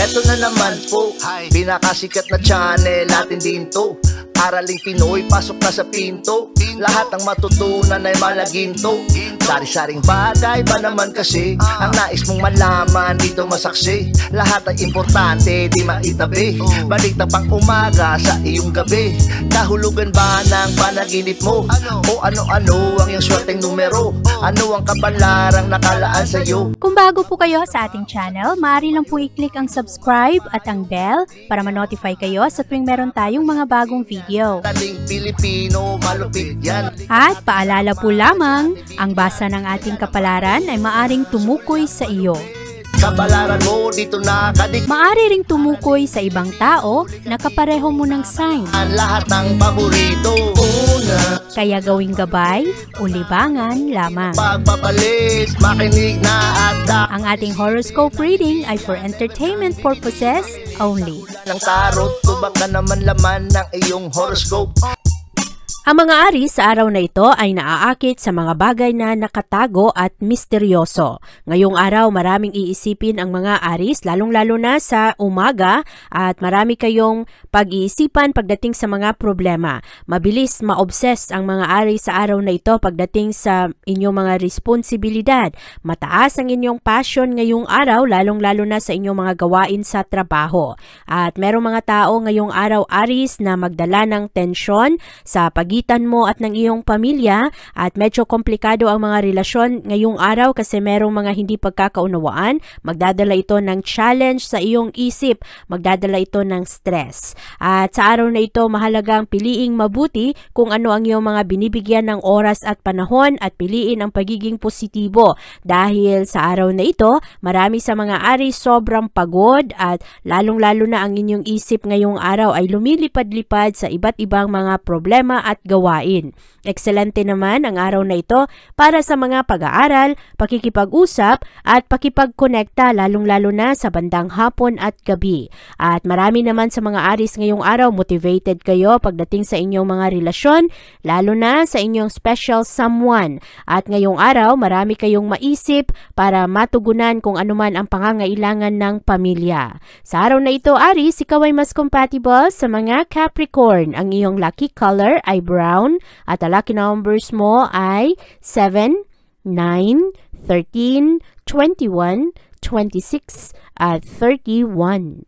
Eto na naman po, pinakasikat na channel natin din to. Araling Pinoy, pasok na sa pinto. Lahat ng matutunan ay malaginto. Sari-saring bagay ba naman kasi ang nais mong malaman dito masaksi. Lahat ay importante, di maitabi. Balik na pang umaga sa iyong gabi. Kahulugan ba ng panaginip mo? O ano-ano ang iyong swerteng numero? Ano ang kabalarang nakalaan sa'yo? Kung bago po kayo sa ating channel, maaari lang po i-click ang subscribe at ang bell para ma-notify kayo sa tuwing meron tayong mga bagong video. Taling Pilipino, malupit yan. At paalala po lamang, ang basa ng ating kapalaran ay maaring tumukoy sa iyo. Kabalaran mo dito nakadik. Maaari ring tumukoy sa ibang tao na kapareho mo ng sign. Ang lahat ng paborito. Una, Kaya gawing gabay o libangan lamang. pagpapalis, makinig na at Ang ating horoscope reading ay for entertainment purposes only. ng tarot. Tubak na naman laman ng iyong horoscope. Ang mga Aries sa araw na ito ay naaakit sa mga bagay na nakatago at misteryoso. Ngayong araw maraming iisipin ang mga Aries, lalong-lalo na sa umaga, at marami kayong pag-iisipan pagdating sa mga problema. Mabilis ma-obsess ang mga Aries sa araw na ito pagdating sa inyong mga responsibilidad. Mataas ang inyong passion ngayong araw, lalong-lalo na sa inyong mga gawain sa trabaho. At merong mga tao ngayong araw, Aries, na magdala ng tensyon sa pagitan mo at ng iyong pamilya, at medyo komplikado ang mga relasyon ngayong araw kasi merong mga hindi pagkakaunawaan. Magdadala ito ng challenge sa iyong isip, magdadala ito ng stress. At sa araw na ito, mahalagang piliing mabuti kung ano ang iyong mga binibigyan ng oras at panahon, at piliin ang pagiging positibo dahil sa araw na ito, marami sa mga Aries sobrang pagod, at lalong-lalo na ang inyong isip ngayong araw ay lumilipad-lipad sa iba't ibang mga problema at gawain. Excelente naman ang araw na ito para sa mga pag-aaral, pakikipag-usap at pakipag-konekta, lalong-lalo na sa bandang hapon at gabi. At marami naman sa mga Aries ngayong araw, motivated kayo pagdating sa inyong mga relasyon, lalo na sa inyong special someone. At ngayong araw, marami kayong maisip para matugunan kung anuman ang pangangailangan ng pamilya. Sa araw na ito, Aries, ikaw ay mas compatible sa mga Capricorn. Ang iyong lucky color ay brown at ang lucky numbers mo ay 7, 9, 13, 21, 26 at 31.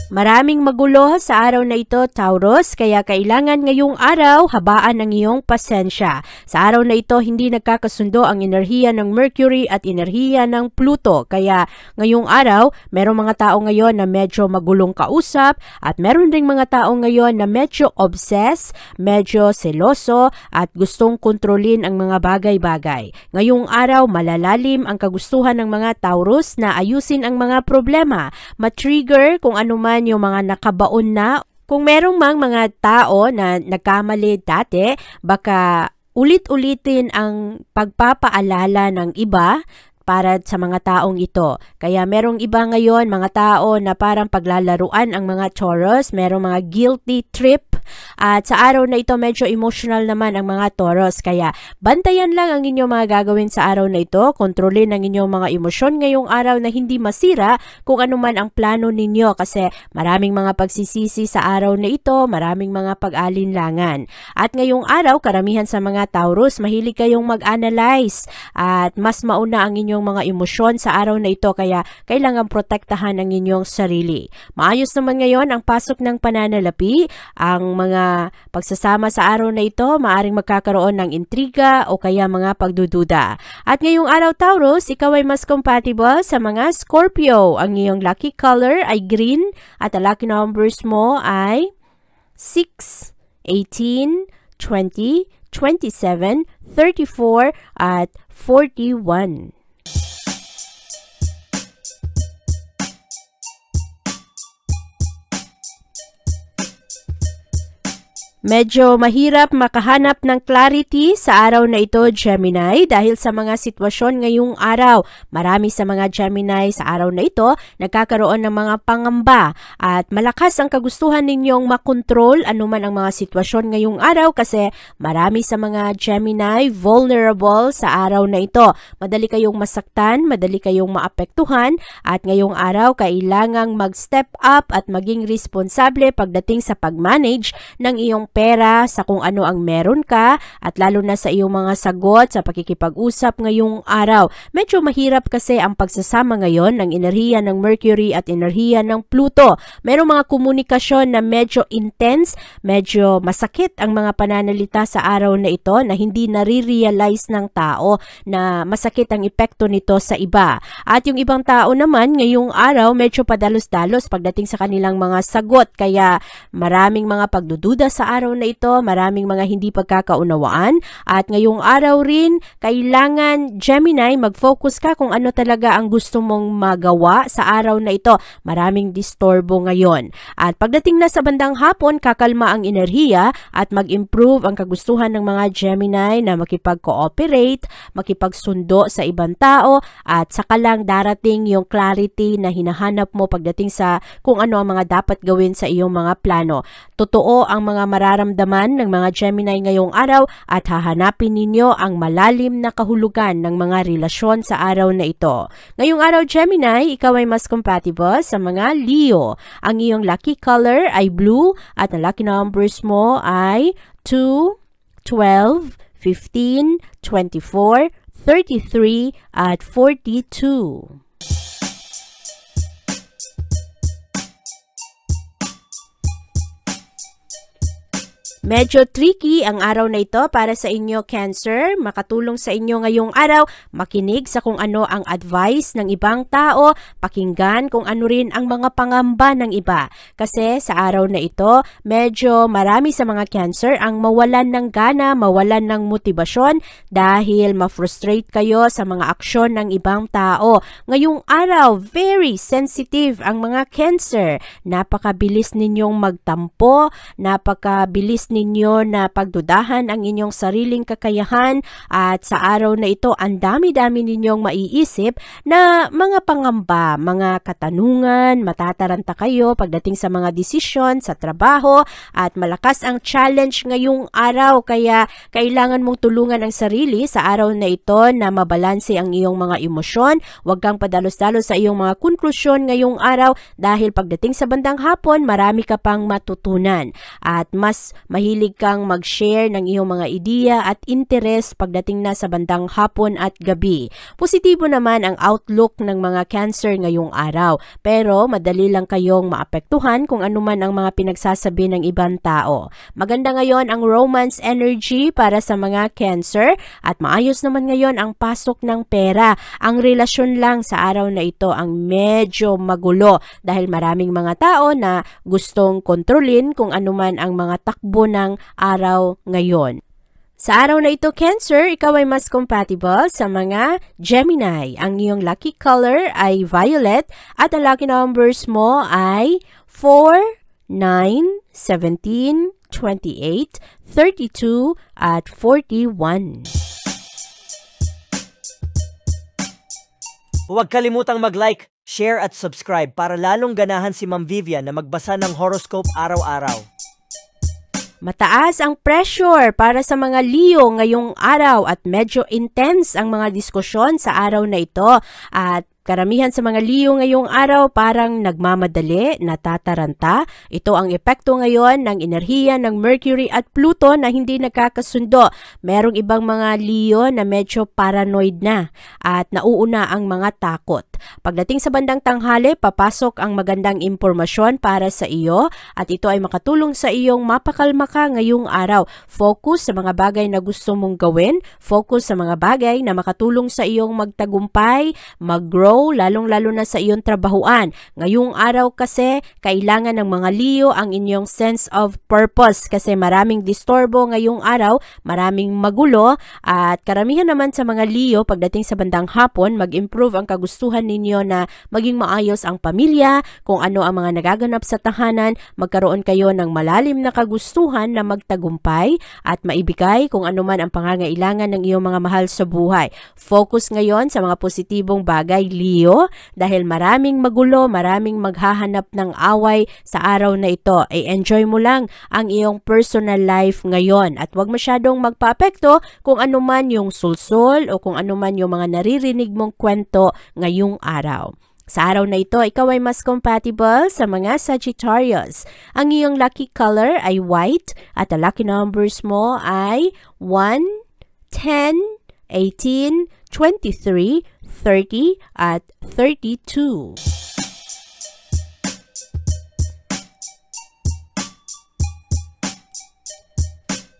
Maraming magulo sa araw na ito, Taurus, kaya kailangan ngayong araw habaan ang iyong pasensya. Sa araw na ito, hindi nagkakasundo ang enerhiya ng Mercury at enerhiya ng Pluto. Kaya ngayong araw, merong mga tao ngayon na medyo magulong kausap, at meron ding mga tao ngayon na medyo obsessed, medyo seloso, at gustong kontrolin ang mga bagay-bagay. Ngayong araw, malalalim ang kagustuhan ng mga Taurus na ayusin ang mga problema, matrigger kung ano man yung mga nakabaon na. Kung merong mga tao na nagkamali dati, baka ulit-ulitin ang pagpapaalala ng iba para sa mga taong ito. Kaya merong iba ngayon, mga tao na parang paglalaruan ang mga Taurus, merong mga guilty trip. At sa araw na ito, medyo emotional naman ang mga Taurus. Kaya bantayan lang ang inyong mga gagawin sa araw na ito. Kontrolin ang inyong mga emosyon ngayong araw na hindi masira kung ano man ang plano ninyo. Kasi maraming mga pagsisisi sa araw na ito, maraming mga pag-alinlangan. At ngayong araw, karamihan sa mga Taurus, mahilig kayong mag-analyze at mas mauna ang inyong mga emosyon sa araw na ito. Kaya kailangan protektahan ang inyong sarili. Maayos naman ngayon ang pasok ng pananalapi. Ang mga pagsasama sa araw na ito, maaring magkakaroon ng intriga o kaya mga pagdududa. At ngayong araw, Taurus, ikaw ay mas compatible sa mga Scorpio. Ang iyong lucky color ay green at ang lucky numbers mo ay 6, 18, 20, 27, 34 at 41. Medyo mahirap makahanap ng clarity sa araw na ito, Gemini, dahil sa mga sitwasyon ngayong araw. Marami sa mga Gemini sa araw na ito nagkakaroon ng mga pangamba at malakas ang kagustuhan ninyong makontrol anuman ang mga sitwasyon ngayong araw kasi marami sa mga Gemini vulnerable sa araw na ito. Madali kayong masaktan, madali kayong maapektuhan at ngayong araw kailangang mag-step up at maging responsable pagdating sa pag-manage ng iyong pera sa kung ano ang meron ka at lalo na sa iyong mga sagot sa pakikipag-usap ngayong araw. Medyo mahirap kasi ang pagsasama ngayon ng enerhiya ng Mercury at enerhiya ng Pluto. Merong mga komunikasyon na medyo intense, medyo masakit ang mga pananalita sa araw na ito na hindi nare-realize ng tao na masakit ang epekto nito sa iba. At yung ibang tao naman ngayong araw medyo padalos-dalos pagdating sa kanilang mga sagot kaya maraming mga pagdududa sa araw na ito, maraming mga hindi pagkakaunawaan at ngayong araw rin kailangan Gemini mag-focus ka kung ano talaga ang gusto mong magawa sa araw na ito. Maraming disturbo ngayon. At pagdating na sa bandang hapon, kakalma ang enerhiya at mag-improve ang kagustuhan ng mga Gemini na makipag-cooperate, makipagsundo sa ibang tao at saka lang darating yung clarity na hinahanap mo pagdating sa kung ano ang mga dapat gawin sa iyong mga plano. Totoo ang mga mararamdaman ng mga Gemini ngayong araw at hahanapin ninyo ang malalim na kahulugan ng mga relasyon sa araw na ito. Ngayong araw Gemini, ikaw ay mas compatible sa mga Leo. Ang iyong lucky color ay blue at ang lucky numbers mo ay 2, 12, 15, 24, 33 at 42. Medyo tricky ang araw na ito para sa inyo, Cancer. Makatulong sa inyo ngayong araw, makinig sa kung ano ang advice ng ibang tao, pakinggan kung ano rin ang mga pangamba ng iba. Kasi sa araw na ito, medyo marami sa mga Cancer ang mawalan ng gana, mawalan ng motibasyon dahil ma-frustrate kayo sa mga aksyon ng ibang tao. Ngayong araw, very sensitive ang mga Cancer. Napakabilis ninyong magtampo, napakabilis ninyo na pagdudahan ang inyong sariling kakayahan at sa araw na ito ang dami-dami ninyong maiisip na mga pangamba, mga katanungan, matataranta kayo pagdating sa mga desisyon sa trabaho at malakas ang challenge ngayong araw kaya kailangan mong tulungan ang sarili sa araw na ito na mabalanse ang iyong mga emosyon. Huwag kang padalos-dalos sa iyong mga konklusyon ngayong araw dahil pagdating sa bandang hapon marami ka pang matutunan at mas mahilig kang mag-share ng iyong mga ideya at interes pagdating na sa bandang hapon at gabi. Positibo naman ang outlook ng mga Cancer ngayong araw, pero madali lang kayong maapektuhan kung anuman ang mga pinagsasabi ng ibang tao. Maganda ngayon ang romance energy para sa mga Cancer at maayos naman ngayon ang pasok ng pera. Ang relasyon lang sa araw na ito ang medyo magulo dahil maraming mga tao na gustong kontrolin kung anuman ang mga takbo ng araw ngayon. Sa araw na ito, Cancer, ikaw ay mas compatible sa mga Gemini. Ang iyong lucky color ay violet at ang lucky numbers mo ay 4, 9, 17, 28, 32 at 41. Huwag kalimutang mag-like, share at subscribe para lalong ganahan si Ma'am Vivian na magbasa ng horoscope araw-araw. Mataas ang pressure para sa mga Leo ngayong araw at medyo intense ang mga diskusyon sa araw na ito at karamihan sa mga Leo ngayong araw parang nagmamadali, natataranta. Ito ang epekto ngayon ng enerhiya ng Mercury at Pluto na hindi nagkakasundo. Merong ibang mga Leo na medyo paranoid na at nauuna ang mga takot. Pagdating sa bandang tanghali, papasok ang magandang impormasyon para sa iyo at ito ay makatulong sa iyong mapakalma ka ngayong araw. Focus sa mga bagay na gusto mong gawin, focus sa mga bagay na makatulong sa iyong magtagumpay, mag-grow, lalong-lalo na sa iyong trabahuan. Ngayong araw kasi, kailangan ng mga Leo ang inyong sense of purpose kasi maraming disturbo ngayong araw, maraming magulo at karamihan naman sa mga Leo pagdating sa bandang hapon, mag-improve ang kagustuhan gustuhan ninyo na maging maayos ang pamilya, kung ano ang mga nagaganap sa tahanan, magkaroon kayo ng malalim na kagustuhan na magtagumpay at maibigay kung ano man ang pangangailangan ng iyong mga mahal sa buhay. Focus ngayon sa mga positibong bagay, Leo, dahil maraming magulo, maraming maghahanap ng away sa araw na ito. Enjoy mo lang ang iyong personal life ngayon at huwag masyadong magpaapekto kung ano man yung sulsol o kung ano man yung mga naririnig mong kwento ngayong araw. Sa araw na ito, ikaw ay mas compatible sa mga Sagittarius. Ang iyong lucky color ay white at ang lucky numbers mo ay 1, 10, 18, 23, 30 at 32.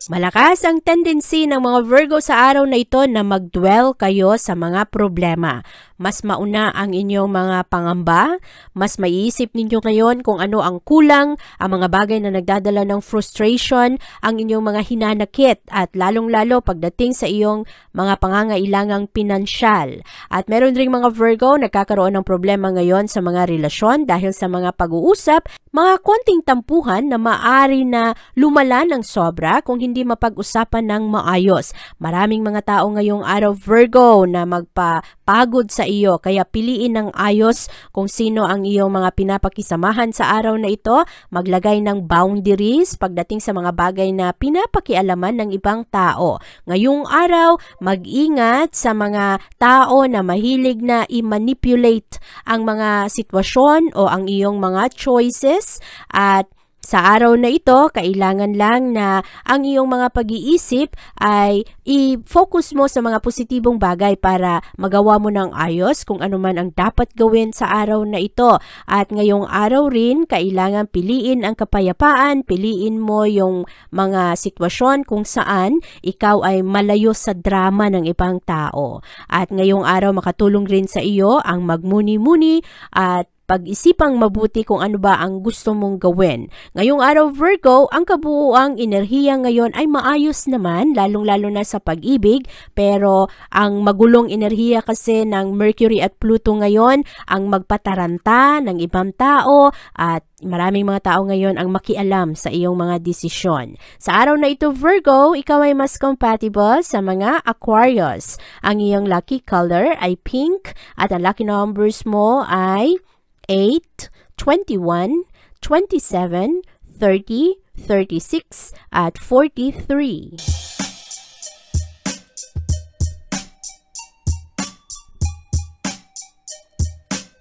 Malakas ang tendency ng mga Virgo sa araw na ito na mag-dwell kayo sa mga problema. Mas mauna ang inyong mga pangamba, mas maiisip ninyo ngayon kung ano ang kulang, ang mga bagay na nagdadala ng frustration, ang inyong mga hinanakit at lalong-lalo pagdating sa iyong mga pangangailangang pinansyal. At meron ring mga Virgo nagkakaroon ng problema ngayon sa mga relasyon dahil sa mga pag-uusap, mga konting tampuhan na maaari na lumala ng sobra kung hindi mapag-usapan ng maayos. Maraming mga tao ngayong araw Virgo na magpapagod sa iyo, kaya piliin ng ayos kung sino ang iyong mga pinapakisamahan sa araw na ito, maglagay ng boundaries pagdating sa mga bagay na pinapakialaman ng ibang tao. Ngayong araw, mag-ingat sa mga tao na mahilig na i-manipulate ang mga sitwasyon o ang iyong mga choices at sa araw na ito, kailangan lang na ang iyong mga pag-iisip ay i-focus mo sa mga positibong bagay para magawa mo ng ayos kung ano man ang dapat gawin sa araw na ito. At ngayong araw rin, kailangan piliin ang kapayapaan, piliin mo yung mga sitwasyon kung saan ikaw ay malayo sa drama ng ibang tao. At ngayong araw, makatulong rin sa iyo ang magmuni-muni at pag-isipang mabuti kung ano ba ang gusto mong gawin. Ngayong araw Virgo, ang kabuuang enerhiya ngayon ay maayos naman, lalong-lalo na sa pag-ibig, pero ang magulong enerhiya kasi ng Mercury at Pluto ngayon ang magpataranta ng ibang tao at maraming mga tao ngayon ang makialam sa iyong mga desisyon. Sa araw na ito Virgo, ikaw ay mas compatible sa mga Aquarius. Ang iyong lucky color ay pink at ang lucky numbers mo ay 8, 21, 27, 30, 36, at 43.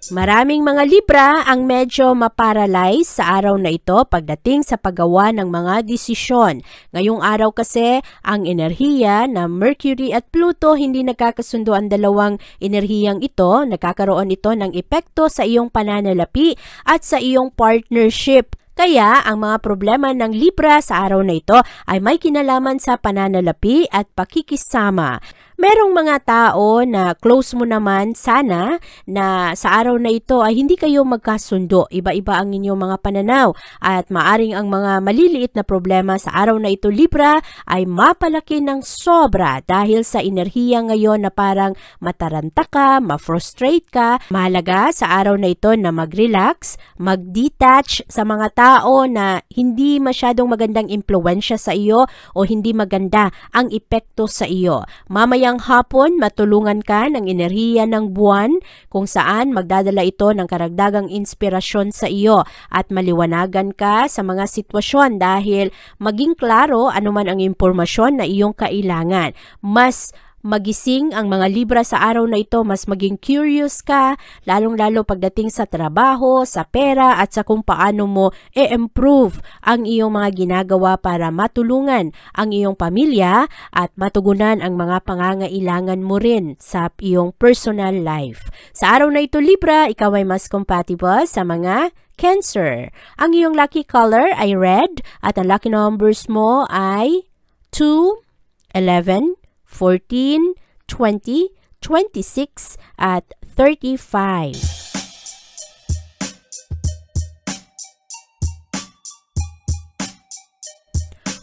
Maraming mga Libra ang medyo maparalyze sa araw na ito pagdating sa paggawa ng mga desisyon. Ngayong araw kasi, ang enerhiya na Mercury at Pluto hindi nagkakasundo ang dalawang enerhiyang ito. Nagkakaroon ito ng epekto sa iyong pananalapi at sa iyong partnership. Kaya, ang mga problema ng Libra sa araw na ito ay may kinalaman sa pananalapi at pakikisama. Merong mga tao na close mo naman sana na sa araw na ito ay hindi kayo magkasundo. Iba-iba ang inyong mga pananaw at maaring ang mga maliliit na problema sa araw na ito Libra ay mapalaki ng sobra dahil sa enerhiya ngayon na parang mataranta ka, ma-frustrate ka. Mahalaga sa araw na ito na mag-relax, mag-detach sa mga tao na hindi masyadong magandang impluwensya sa iyo o hindi maganda ang epekto sa iyo. Mamayang hapon, matulungan ka ng enerhiya ng buwan kung saan magdadala ito ng karagdagang inspirasyon sa iyo at maliwanagan ka sa mga sitwasyon dahil maging klaro anuman ang impormasyon na iyong kailangan. Mas magising ang mga Libra sa araw na ito, mas maging curious ka, lalong-lalo pagdating sa trabaho, sa pera at sa kung paano mo i-improve ang iyong mga ginagawa para matulungan ang iyong pamilya at matugunan ang mga pangangailangan mo rin sa iyong personal life. Sa araw na ito Libra, ikaw ay mas compatible sa mga Cancer. Ang iyong lucky color ay red at ang lucky numbers mo ay 2, 11, 14, 20, 26, at 35.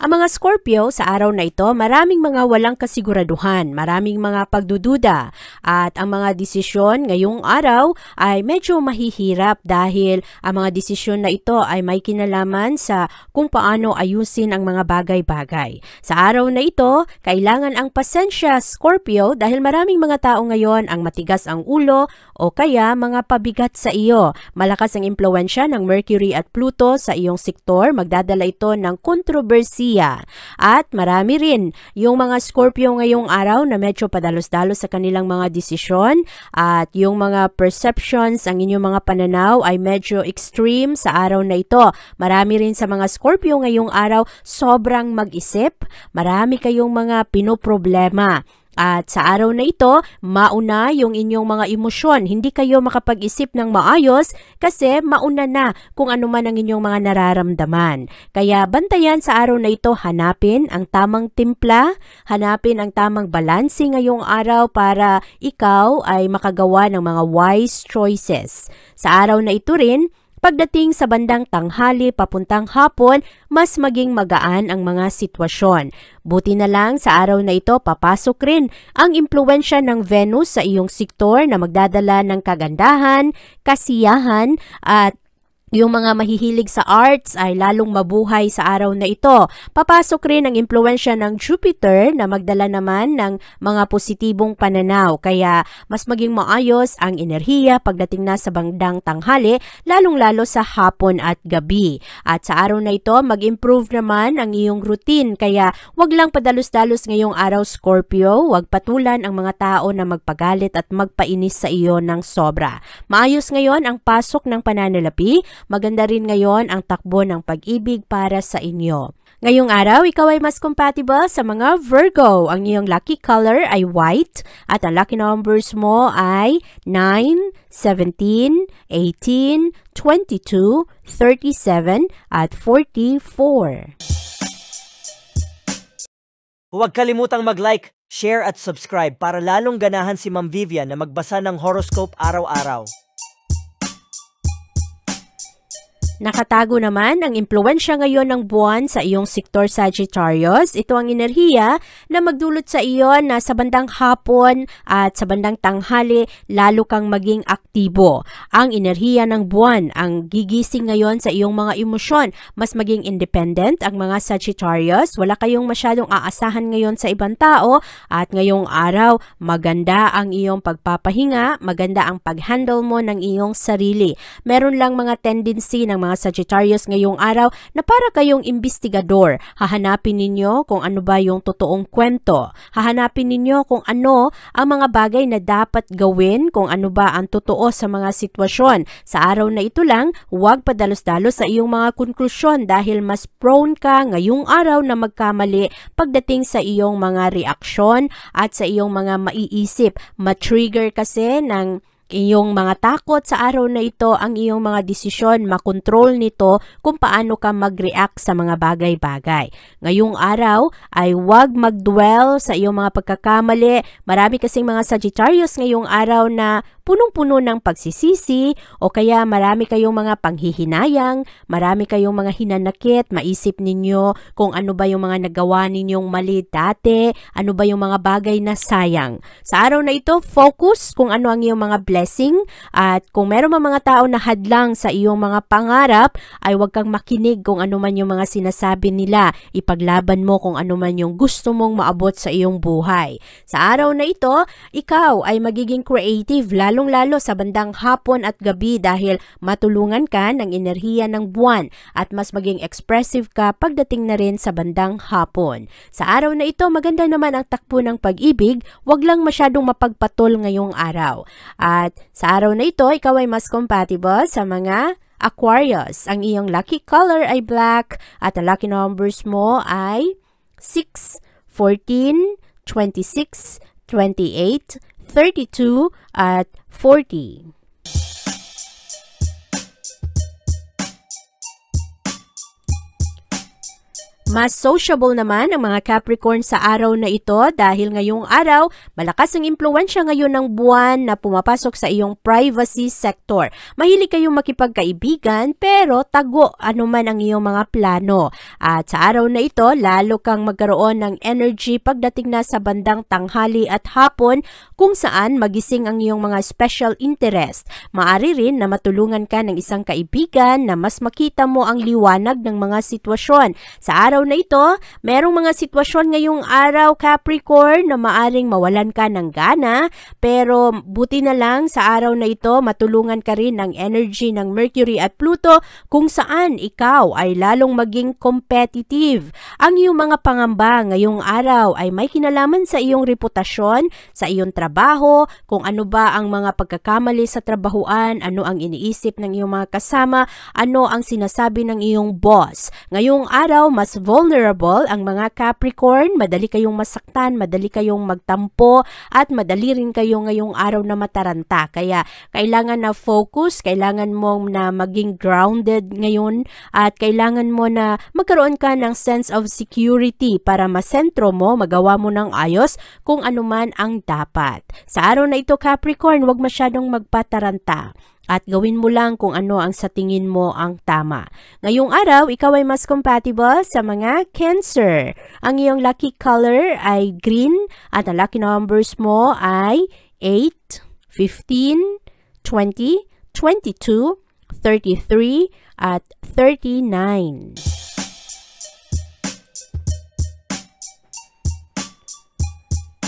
Ang mga Scorpio sa araw na ito, maraming mga walang kasiguraduhan, maraming mga pagdududa at ang mga desisyon ngayong araw ay medyo mahihirap dahil ang mga desisyon na ito ay may kinalaman sa kung paano ayusin ang mga bagay-bagay. Sa araw na ito, kailangan ang pasensya, Scorpio, dahil maraming mga tao ngayon ang matigas ang ulo o kaya mga pabigat sa iyo. Malakas ang impluwensya ng Mercury at Pluto sa iyong sektor, magdadala ito ng kontrobersiya. At marami rin yung mga Scorpio ngayong araw na medyo padalos-dalos sa kanilang mga desisyon at yung mga perceptions, ang inyong mga pananaw ay medyo extreme sa araw na ito. Marami rin sa mga Scorpio ngayong araw sobrang mag-isip, marami kayong mga pinoproblema. At sa araw na ito, mauna yung inyong mga emosyon. Hindi kayo makapag-isip ng maayos kasi mauna na kung ano man ang inyong mga nararamdaman. Kaya bantayan sa araw na ito, hanapin ang tamang timpla, hanapin ang tamang balanse ngayong araw para ikaw ay makagawa ng mga wise choices. Sa araw na ito rin, pagdating sa bandang tanghali papuntang hapon, mas maging magaan ang mga sitwasyon. Buti na lang sa araw na ito papasok rin ang impluwensya ng Venus sa iyong sektor na magdadala ng kagandahan, kasiyahan at yung mga mahihilig sa arts ay lalong mabuhay sa araw na ito. Papasok rin ang impluwensya ng Jupiter na magdala naman ng mga positibong pananaw. Kaya mas maging maayos ang enerhiya pagdating na sa bandang tanghali, lalong-lalo sa hapon at gabi. At sa araw na ito, mag-improve naman ang iyong routine. Kaya wag lang padalos-dalos ngayong araw, Scorpio. Wag patulan ang mga tao na magpagalit at magpainis sa iyo ng sobra. Maayos ngayon ang pasok ng pananalapi. Maganda rin ngayon ang takbo ng pag-ibig para sa inyo. Ngayong araw, ikaw ay mas compatible sa mga Virgo. Ang iyong lucky color ay white at ang lucky numbers mo ay 9, 17, 18, 22, 37 at 44. Huwag kalimutang mag-like, share at subscribe para lalong ganahan si Ma'am Vivian na magbasa ng horoscope araw-araw. Nakatago naman ang impluwensya ngayon ng buwan sa iyong sektor Sagittarius. Ito ang enerhiya na magdulot sa iyo na sa bandang hapon at sa bandang tanghali lalo kang maging aktibo. Ang enerhiya ng buwan ang gigising ngayon sa iyong mga emosyon. Mas maging independent ang mga Sagittarius. Wala kayong masyadong aasahan ngayon sa ibang tao at ngayong araw maganda ang iyong pagpapahinga, maganda ang pag-handle mo ng iyong sarili. Meron lang mga tendency ng mga Sagittarius ngayong araw na para kayong investigador. Hahanapin ninyo kung ano ba yung totoong kwento. Hahanapin ninyo kung ano ang mga bagay na dapat gawin, kung ano ba ang totoo sa mga sitwasyon. Sa araw na ito lang, huwag padalos-dalos sa iyong mga konklusyon dahil mas prone ka ngayong araw na magkamali pagdating sa iyong mga reaksyon at sa iyong mga maiisip. Ma-trigger kasi ng iyong mga takot sa araw na ito, ang iyong mga desisyon, makontrol nito kung paano ka mag-react sa mga bagay-bagay. Ngayong araw ay huwag mag-dwell sa iyong mga pagkakamali. Marami kasing mga Sagittarius ngayong araw na punong-puno ng pagsisisi o kaya marami kayong mga panghihinayang, marami kayong mga hinanakit, maisip ninyo kung ano ba yung mga nagawa ninyong mali dati, ano ba yung mga bagay na sayang. Sa araw na ito, focus kung ano ang iyong mga blessing at kung meron mga tao na hadlang sa iyong mga pangarap, ay huwag kang makinig kung ano man yung mga sinasabi nila. Ipaglaban mo kung ano man yung gusto mong maabot sa iyong buhay. Sa araw na ito, ikaw ay magiging creative, lalong-lalo sa bandang hapon at gabi dahil matulungan ka ng enerhiya ng buwan at mas maging expressive ka pagdating na rin sa bandang hapon. Sa araw na ito, maganda naman ang takbo ng pag-ibig, wag lang masyadong mapagpatol ngayong araw. At sa araw na ito, ikaw ay mas compatible sa mga Aquarius. Ang iyong lucky color ay black at ang lucky numbers mo ay 6, 14, 26, 28, 32 at 40. Mas sociable naman ang mga Capricorn sa araw na ito dahil ngayong araw, malakas ang impluwensya ngayon ng buwan na pumapasok sa iyong privacy sector. Mahilig kayong makipagkaibigan pero tago anuman ang iyong mga plano. At sa araw na ito, lalo kang magkaroon ng energy pagdating na sa bandang tanghali at hapon kung saan magising ang iyong mga special interest. Maari rin na matulungan ka ng isang kaibigan na mas makita mo ang liwanag ng mga sitwasyon. Sa araw na ito, merong mga sitwasyon ngayong araw Capricorn na maaring mawalan ka ng gana, pero buti na lang sa araw na ito matulungan ka rin ng energy ng Mercury at Pluto kung saan ikaw ay lalong maging competitive. Ang iyong mga pangamba ngayong araw ay may kinalaman sa iyong reputasyon, sa iyong trabaho, kung ano ba ang mga pagkakamali sa trabahuan, ano ang iniisip ng iyong mga kasama, ano ang sinasabi ng iyong boss. Ngayong araw, mas vulnerable ang mga Capricorn, madali kayong masaktan, madali kayong magtampo, at madali rin kayo ngayong araw na mataranta. Kaya kailangan na focus, kailangan mo na maging grounded ngayon, at kailangan mo na magkaroon ka ng sense of security para masentro mo, magawa mo ng ayos kung ano man ang dapat. Sa araw na ito Capricorn, huwag masyadong magpataranta. At gawin mo lang kung ano ang sa tingin mo ang tama. Ngayong araw, ikaw ay mas compatible sa mga Cancer. Ang iyong lucky color ay green at ang lucky numbers mo ay 8, 15, 20, 22, 33 at 39.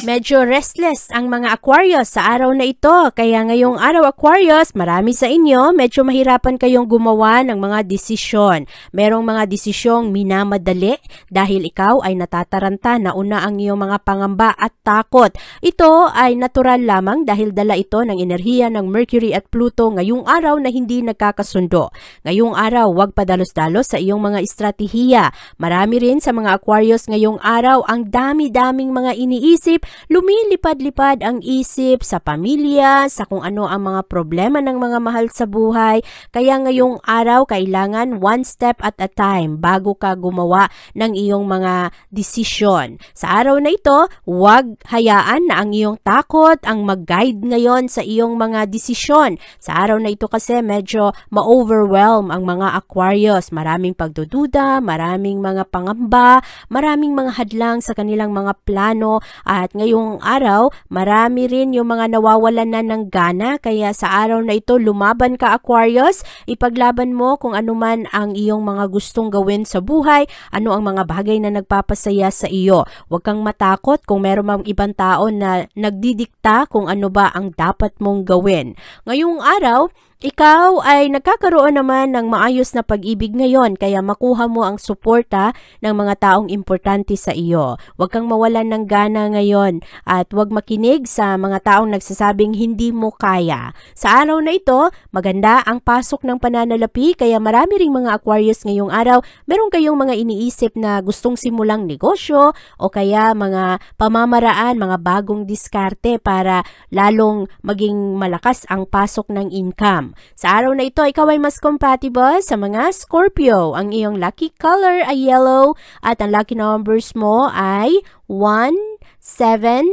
Medyo restless ang mga Aquarius sa araw na ito. Kaya ngayong araw Aquarius, marami sa inyo, medyo mahirapan kayong gumawa ng mga desisyon. Merong mga desisyong minamadali dahil ikaw ay natataranta na una ang iyong mga pangamba at takot. Ito ay natural lamang dahil dala ito ng enerhiya ng Mercury at Pluto ngayong araw na hindi nagkakasundo. Ngayong araw, huwag padalos-dalos sa iyong mga estratehiya. Marami rin sa mga Aquarius ngayong araw ang dami-daming mga iniisip. Lumilipad-lipad ang isip sa pamilya, sa kung ano ang mga problema ng mga mahal sa buhay. Kaya ngayong araw, kailangan one step at a time bago ka gumawa ng iyong mga desisyon. Sa araw na ito, huwag hayaan na ang iyong takot ang mag-guide ngayon sa iyong mga desisyon. Sa araw na ito kasi medyo ma-overwhelm ang mga Aquarius. Maraming pagdududa, maraming mga pangamba, maraming mga hadlang sa kanilang mga plano, at ngayong araw, marami rin yung mga nawawalan na ng gana. Kaya sa araw na ito, lumaban ka Aquarius. Ipaglaban mo kung ano man ang iyong mga gustong gawin sa buhay, ano ang mga bagay na nagpapasaya sa iyo. Huwag kang matakot kung meron mang ibang tao na nagdidikta kung ano ba ang dapat mong gawin. Ngayong araw, ikaw ay nagkakaroon naman ng maayos na pag-ibig ngayon, kaya makuha mo ang suporta ng mga taong importante sa iyo. Huwag kang mawalan ng gana ngayon at huwag makinig sa mga taong nagsasabing hindi mo kaya. Sa araw na ito, maganda ang pasok ng pananalapi, kaya marami ring mga Aquarius ngayong araw, meron kayong mga iniisip na gustong simulang negosyo o kaya mga pamamaraan, mga bagong diskarte para lalong maging malakas ang pasok ng income. Sa araw na ito, ikaw ay mas compatible sa mga Scorpio. Ang iyong lucky color ay yellow at ang lucky numbers mo ay 1, 7,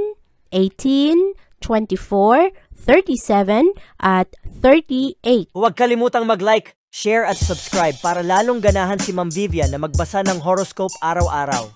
18, 24, 37 at 38. Huwag kalimutang mag-like, share at subscribe para lalong ganahan si Ma'am Vivian na magbasa ng horoscope araw-araw.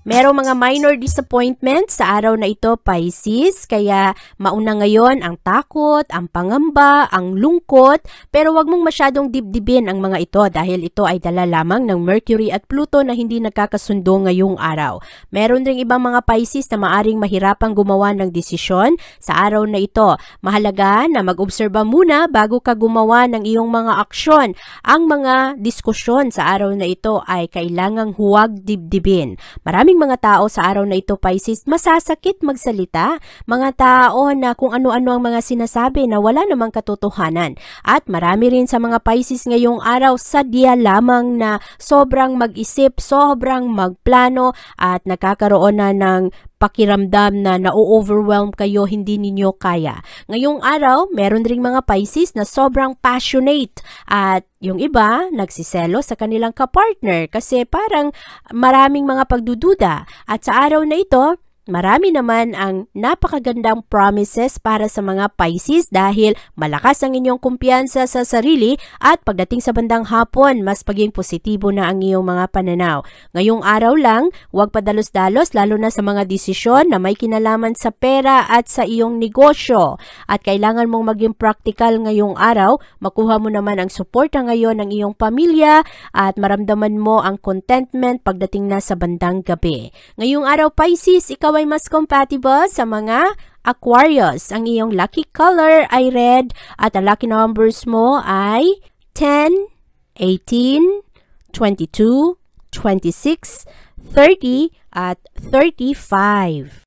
Merong mga minor disappointments sa araw na ito, Pisces, kaya mauna ngayon ang takot, ang pangamba, ang lungkot, pero wag mong masyadong dibdibin ang mga ito dahil ito ay dala lamang ng Mercury at Pluto na hindi nagkakasundo ngayong araw. Meron ring ibang mga Pisces na maaring mahirapang gumawa ng desisyon sa araw na ito. Mahalaga na mag-obserba muna bago ka gumawa ng iyong mga aksyon. Ang mga diskusyon sa araw na ito ay kailangang huwag dibdibin. Maraming mga tao sa araw na ito, Pisces, masasakit magsalita. Mga tao na kung ano-ano ang mga sinasabi na wala namang katotohanan. At marami rin sa mga Pisces ngayong araw, sadya lamang na sobrang mag-isip, sobrang magplano at nakakaroon na ng pakiramdam na na-overwhelm kayo, hindi ninyo kaya. Ngayong araw, meron ring mga Pisces na sobrang passionate at yung iba nagsiselo sa kanilang kapartner kasi parang maraming mga pagdududa. At sa araw na ito, marami naman ang napakagandang promises para sa mga Pisces dahil malakas ang inyong kumpiyansa sa sarili at pagdating sa bandang hapon, mas paging positibo na ang iyong mga pananaw. Ngayong araw lang, huwag padalos-dalos lalo na sa mga desisyon na may kinalaman sa pera at sa iyong negosyo. At kailangan mong maging practical ngayong araw, makuha mo naman ang suporta ngayon ng iyong pamilya at maramdaman mo ang contentment pagdating na sa bandang gabi. Ngayong araw Pisces, ikaw ay mas compatible sa mga Aquarius. Ang iyong lucky color ay red at ang lucky numbers mo ay 10, 18, 22, 26, 30 at 35.